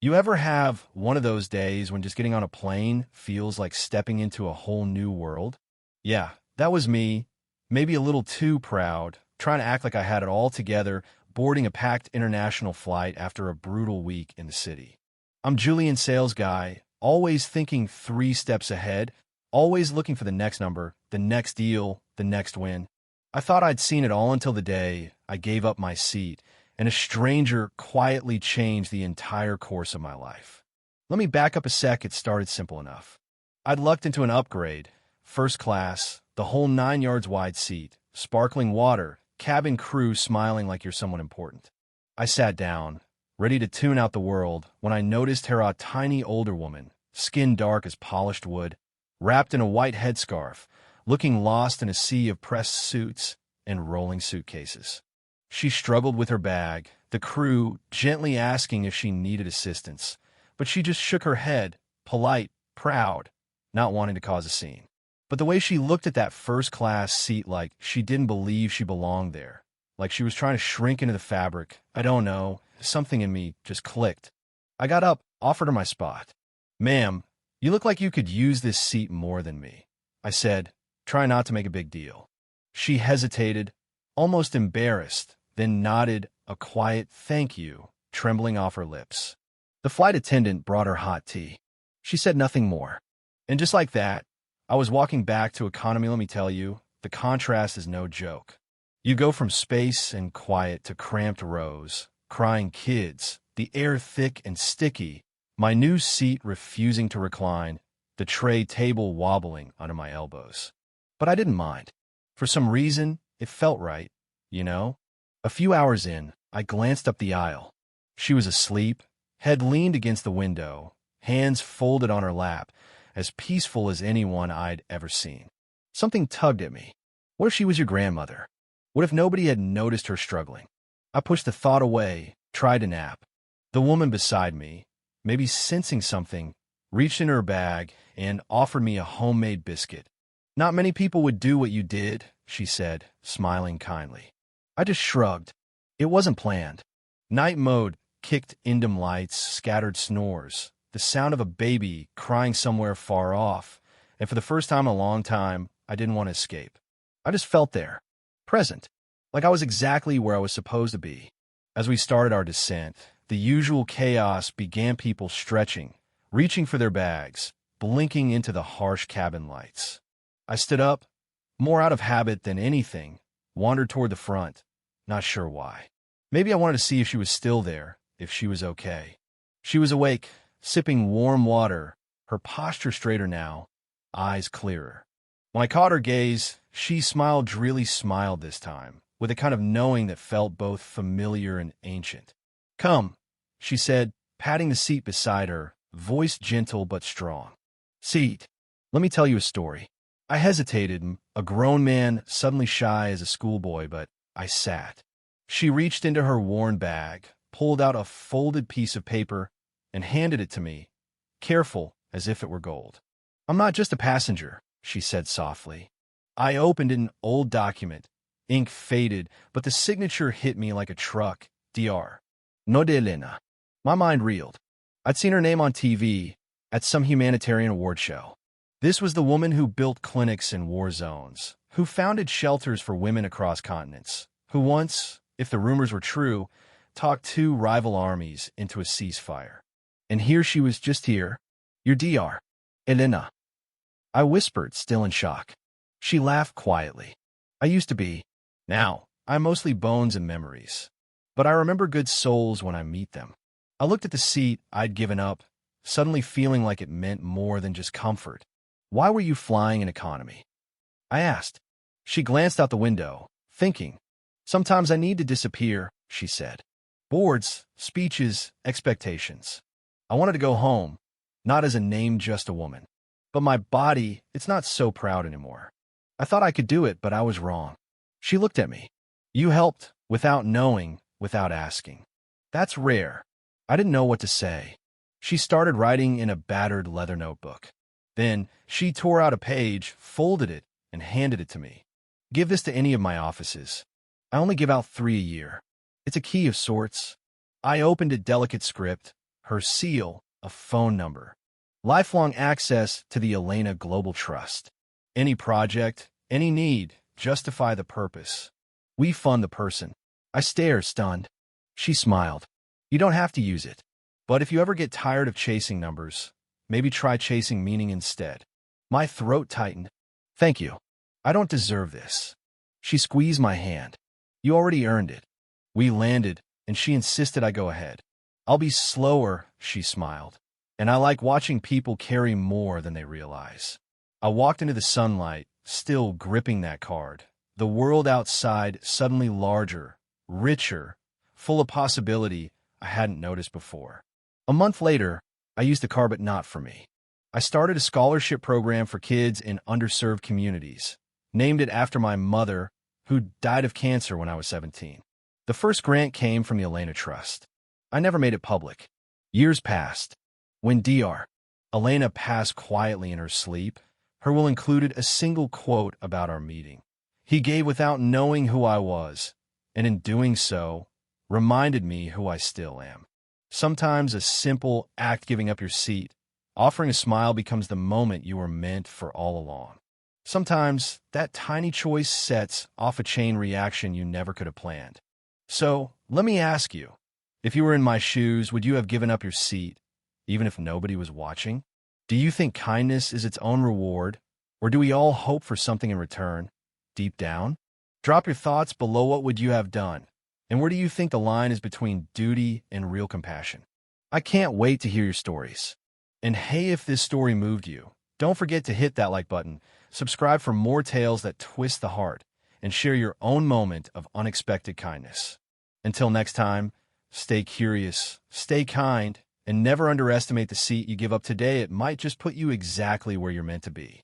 You ever have one of those days when just getting on a plane feels like stepping into a whole new world? Yeah, that was me, maybe a little too proud, trying to act like I had it all together, boarding a packed international flight after a brutal week in the city. I'm Julian sales guy, always thinking 3 steps ahead, always looking for the next number, the next deal, the next win. I thought I'd seen it all until the day I gave up my seat and a stranger quietly changed the entire course of my life. Let me back up a sec. It started simple enough. I'd lucked into an upgrade, first class, the whole 9 yards wide seat, sparkling water, cabin crew smiling like you're someone important. I sat down, ready to tune out the world, when I noticed her a tiny older woman, skin dark as polished wood, wrapped in a white headscarf, looking lost in a sea of pressed suits and rolling suitcases. She struggled with her bag, the crew gently asking if she needed assistance, but she just shook her head, polite, proud, not wanting to cause a scene. But the way she looked at that first-class seat like she didn't believe she belonged there, like she was trying to shrink into the fabric, I don't know, something in me just clicked. I got up, offered her my spot. "Ma'am, you look like you could use this seat more than me," I said, trying not to make a big deal. She hesitated, almost embarrassed, then nodded a quiet thank you, trembling off her lips. The flight attendant brought her hot tea. She said nothing more. And just like that, I was walking back to economy. Let me tell you, the contrast is no joke. You go from space and quiet to cramped rows, crying kids, the air thick and sticky, my new seat refusing to recline, the tray table wobbling under my elbows. But I didn't mind. For some reason, it felt right, you know? A few hours in, I glanced up the aisle. She was asleep, head leaned against the window, hands folded on her lap, as peaceful as anyone I'd ever seen. Something tugged at me. What if she was your grandmother? What if nobody had noticed her struggling? I pushed the thought away, tried to nap. The woman beside me, maybe sensing something, reached in her bag and offered me a homemade biscuit. "Not many people would do what you did," she said, smiling kindly. I just shrugged. It wasn't planned. Night mode kicked in, dim lights, scattered snores, the sound of a baby crying somewhere far off, and for the first time in a long time, I didn't want to escape. I just felt there, present, like I was exactly where I was supposed to be. As we started our descent, the usual chaos began, people stretching, reaching for their bags, blinking into the harsh cabin lights. I stood up, more out of habit than anything, wandered toward the front, not sure why. Maybe I wanted to see if she was still there, if she was okay. She was awake, sipping warm water, her posture straighter now, eyes clearer. When I caught her gaze, she smiled, really smiled this time, with a kind of knowing that felt both familiar and ancient. "Come," she said, patting the seat beside her, voice gentle but strong. "Seat. Let me tell you a story." I hesitated, a grown man, suddenly shy as a schoolboy, but I sat. She reached into her worn bag, pulled out a folded piece of paper, and handed it to me, careful as if it were gold. "I'm not just a passenger," she said softly. I opened an old document, ink faded, but the signature hit me like a truck. Dr. Nodelena. My mind reeled. I'd seen her name on TV, at some humanitarian award show. This was the woman who built clinics in war zones, who founded shelters for women across continents, who once, if the rumors were true, talked two rival armies into a ceasefire. And here she was, just here. "Your Dr. Elena." I whispered, still in shock. She laughed quietly. "I used to be. Now, I'm mostly bones and memories. But I remember good souls when I meet them." I looked at the seat I'd given up, suddenly feeling like it meant more than just comfort. "Why were you flying in economy?" I asked. She glanced out the window, thinking. "Sometimes I need to disappear," she said. "Boards, speeches, expectations. I wanted to go home, not as a name, just a woman. But my body, it's not so proud anymore. I thought I could do it, but I was wrong." She looked at me. "You helped, without knowing, without asking. That's rare." I didn't know what to say. She started writing in a battered leather notebook. Then she tore out a page, folded it, and handed it to me. "Give this to any of my offices. I only give out 3 a year. It's a key of sorts." I opened a delicate script, her seal, a phone number. Lifelong access to the Elena Global Trust. Any project, any need, justify the purpose. We fund the person. I stare, stunned. She smiled. You don't have to use it. But if you ever get tired of chasing numbers, maybe try chasing meaning instead. My throat tightened. Thank you. I don't deserve this. She squeezed my hand. You already earned it. We landed, and she insisted I go ahead. I'll be slower, she smiled. And I like watching people carry more than they realize. I walked into the sunlight, still gripping that card. The world outside suddenly larger, richer, full of possibility I hadn't noticed before. A month later, I used the card, but not for me. I started a scholarship program for kids in underserved communities, named it after my mother, who died of cancer when I was 17. The first grant came from the Elena Trust. I never made it public. Years passed. When Dr. Elena passed quietly in her sleep, her will included a single quote about our meeting. He gave without knowing who I was, and in doing so, reminded me who I still am. Sometimes a simple act, giving up your seat, offering a smile, becomes the moment you were meant for all along. Sometimes that tiny choice sets off a chain reaction you never could have planned. So, let me ask you, if you were in my shoes, would you have given up your seat, even if nobody was watching? Do you think kindness is its own reward, or do we all hope for something in return, deep down? Drop your thoughts below. What would you have done? And where do you think the line is between duty and real compassion? I can't wait to hear your stories. And hey, if this story moved you, don't forget to hit that like button, subscribe for more tales that twist the heart, and share your own moment of unexpected kindness. Until next time, stay curious, stay kind, and never underestimate the seat you give up today. It might just put you exactly where you're meant to be.